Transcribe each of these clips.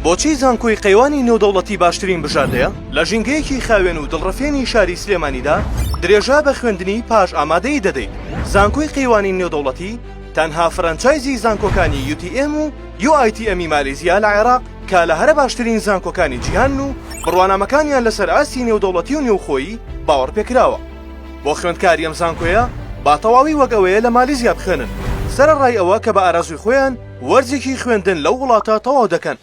بۆچی زانکۆی قەیوانی نێودەوڵەتی باشترین بژاردەیە؟ لە ژینگەیەکی خاوێن و دڵڕەفێنی شاری سلێمانیدا درێژا بە خوێندنی پاش ئامادەی دەدەیت. زانکۆی قەیوانی نێودەوڵەتی تەنها فرانچایزی زانکۆکانی UTM و UITM مالیزیا لە عێراق کە لە هەرە باشترین زانکۆکانی جیهان و بڕوانامەکانیان لەسەر ئاسی نێودەوڵەتی و نێوخۆیی باوەڕ پێکراوە. بۆ خوێندکاری ئەم زانکۆیە با تەواوی وەک ئەوەیە لە مالیزیا بخوێنن، سەرەڕای ئەوە کە بە ئارازوی خۆیان وەرزێکی خوێندن لەو وڵاتە تەواو دەکەن.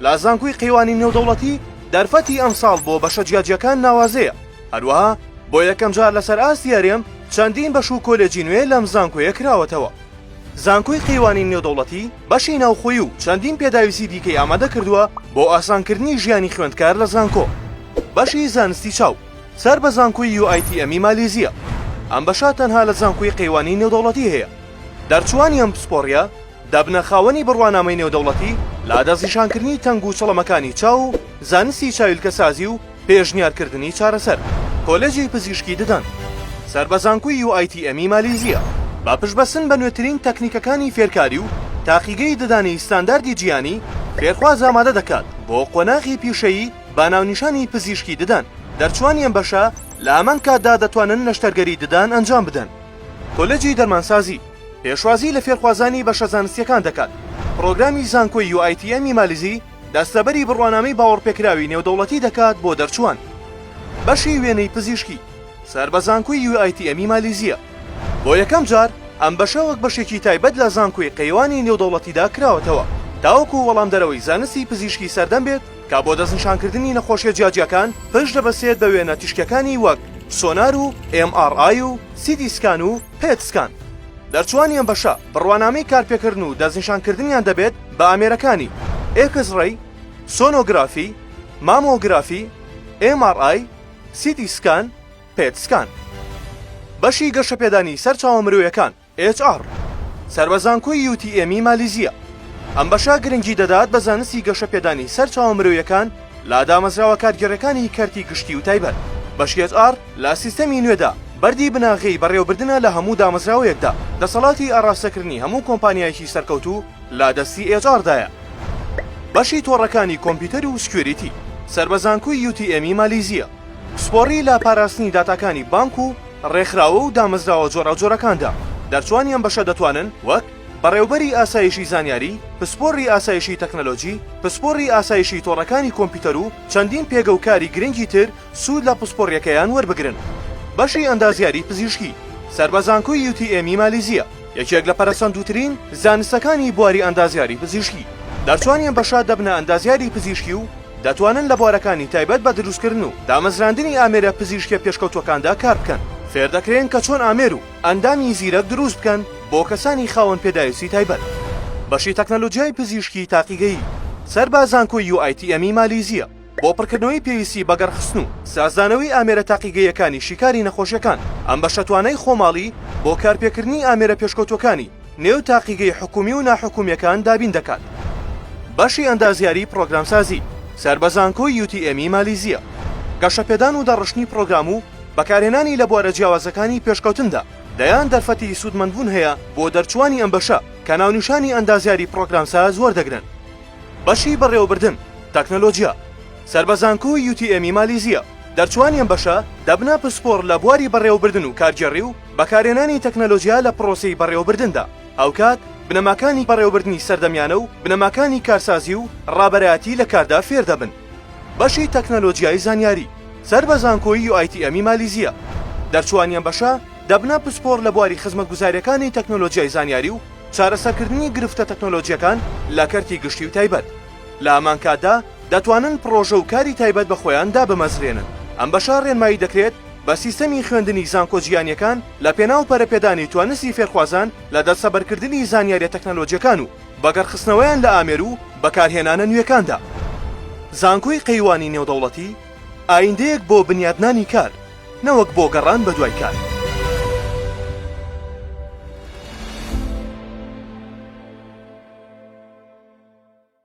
لە زانکۆی قەیوانی نێودەوڵەتی دەرفەتی ئەمساڵ بۆ بەشە جیاجیەکان ناوازەیە. هەروەها بۆ یەکەم جار لەسەر ئاستی هەرێم چەندین بەش و کۆلێجی نوێ لەم زانکۆیە کراوەتەوە. زانکۆی قەیوانی نێودەوڵەتی بەشی ناوخۆیی و چەندین پێداویستی دیکەی ئامادە کردووە بۆ ئاسانکردنی ژیانی خوێندکار لە زانکۆ. بەشی زانستی چاو سەر بە زانکۆی UITM مالیزیا. ئەم بەشە تەنها لە زانکۆی قەیوانی نێودەوڵەتی هەیە. دەرچوانی ئەم پسپۆڕیە دابنە خاوەنی بڕوانامەی نێودەوڵەتی لە ئادەزیشانکردنی تەنگ و چڵەمەکانی چاو و زانستی چاویلکەسازی و پێشنیارکردنی چارەسەر. کۆلێجی پزیشکی ددان سەر بە زانکۆی UITM مالیزیا با پشبەسن بە نوێترین تەکنیکەکانی فێرکاری و تاقیگەی ددانی ستانداردی جیانی فێرخواز ئامادە دەکات بۆ قۆناغی پیشەیی با ناونیشانی پزیشکی ددان. دەرچوانی ئەم بەشە لە هەمان کاتدا دەتوانن نەشتەرگەری ددان ئەنجام بدەن. کۆلێجی دەرمانسازی پێشوازی لە فێرخوازانی بەشە زانستیەکان دەکات. پرۆگرامی زانکۆی UITM مالیزی دەستەبەری بڕوانامەی باوەڕپێکراوی نێودەوڵەتی دەکات بۆ دەرچوان. بەشی وێنەی پزیشکی سەر بە زانکۆی UITM مالیزیا بۆ یەکەم جار ئەم بەشە وەک بەشێکی تایبەت لە زانکۆی قەیوانی نێودەوڵەتیدا کراوەتەوە تاوەکو وەڵامدەرەوەی زانستی پزیشکی سەردەم بێت کە بۆ دەستنیشانکردنی نەخۆشیە جیاجیەکان پشت دەبەسێت بە وێنە تیشکەکانی وەک سۆنار و MRI و CT سکان و PET سکان. دەرچوانی ئەم بەشە بڕوانامەی کارپێکردن و دەستنیشانکردنیان دەبێت بە ئامێرەکانی ئێکسڕەی، سۆنۆگرافی، مامۆگرافی، MRI، CT سکان، PET سکان. بەشی گەشەپێدانی سەر چاوە مرۆیەکان HR سەر بە زانکۆی UTM مالیزیا. ئەم بەشە گرنگی دەدات بە زانستی گەشەپێدانی سەر چاوە مرۆیەکان لە دامەزراوە کارگەڕەکانی کەرتی گشتی و تایبەت. بەشی HR لە سیستەمی نوێدا بەردی بناغی بەڕێوەبردنە لە هەموو دامەزراوەیەکدا. دەسەڵاتی ئاراستەکردنی هەموو کۆمپانیایەکی سەرکەوتوو لە دەستی HR دایە. بەشی تۆڕەکانی کۆمپیوتەر و سکیۆریتی سەر بە زانکۆی UTM مالیزیا. سپۆڕی لە پاراستنی داتاکانی بانک و ڕێکخراوە و دامەزراوە جۆراوجۆرەکاندا. دەرچوانی ئەم بەشە دەتوانن وەک بەڕێوبەری ئاسایشی زانیاری، پسپۆڕی ئاسایشی تەکنەلۆجی، پسپۆڕی ئاسایشی تۆڕەکانی کۆمپیوتەر و چەندین پێگە و کاری گرنگی تر سوود لە پسپۆڕیەکەیان وەربگرن. بەشی ئەندازیاری پزیشکی سەر بە زانکۆی UTM مالیزیا یەکێک لە پەرەسەندووترین زانستەکانی بواری ئەندازیاری پزیشکی. دەرچوانی ئەم بەشە دەبنە ئەندازیاری پزیشکی و دەتوانن لە بوارەکانی تایبەت بە دروستکردن و دامەزراندنی ئامێرە پزیشکیە پێشکەوتوەکاندا کار بکەن. فێر دەکرێن کە چۆن ئامێر و ئەندامی زیرەک دروست بکەن بۆ کەسانی خاوەن پێداویستی تایبەت. بەشی تەکنەلۆجیای پزیشکی تاقیگەیی سەر بە زانکۆی UITM مالیزیا بۆ پڕکردنەوەی پێویستی بەگەڕخستن و سازدانەوەی ئامێرە تاقیگەیەکانی شیکاری نەخۆشیەکان. ئەم بەشە توانای خۆماڵی بۆ کارپێکردنی ئامێرە پێشکەوتوەکانی نێو تاقیگەی حکومی و ناحکومیەکان دابین دەکات. بەشی ئەندازیاری پرۆگرامسازی سەر بە زانکۆی UTM مالیزیا گەشەپێدان و دەڕشنی پرۆگرام و بەکارهێنانی لە بوارە جیاوازەکانی پێشکەوتندا. دەیان دەرفەتی سوودمەندبوون هەیە بۆ دەرچوانی ئەم بەشە کە ناونیشانی ئەندازیاری پرۆگرامساز وەردەگرن. بەشی بەڕێوەبردن تەکنەلۆجیا سەر بە زانکۆی UTM مالیزیا دەرچوانی ئەم بەشە دەبنە پسپۆڕ لە بواری بەڕێوەبردن و کارگێڕی و بەکارهێنانی تەکنەلۆجیا لە پرۆسەی بەڕێوەبردندا. ئەو کات بنەماکانی بەڕێوەبردنی سەردەمیانە و بنەماکانی کارسازی و ڕابەرایەتی لە کاردا فێر دەبن. بەشی تەکنەلۆجیای زانیاری سەر بە زانکۆی UITM مالیزیا دەرچوانی ئەم بەشە دەبنە پسپۆڕ لە بواری خزمەتگوزاریەکانی تەکنۆلۆجیای زانیاری و چارەسەرکردنی گرفتە تەکنۆلۆجیەکان لە کەرتی گشتی و تایبەت. لە هەمان کاتدا دەتوانن پرۆژە و کاری تایبەت بە خۆیان دابمەزرێنن. ئەم بەشە ڕێنمایی دەکرێت بە سیستەمی خوێندنی زانکۆ جیهانیەکان لە پێناو پەرەپێدانی توانستی فێرخوازان لە دەستەبەرکردنی زانیاریە تەکنەلۆجیەکان و بەگەڕخستنەوەیان لە ئامێر و بەکارهێنانە نوێکاندا. زانکۆی قەیوانی نێودەوڵەتی ئایندەیەک بۆ بنیادنانی کار، نەوەک بۆ گەڕان بە دوای کار.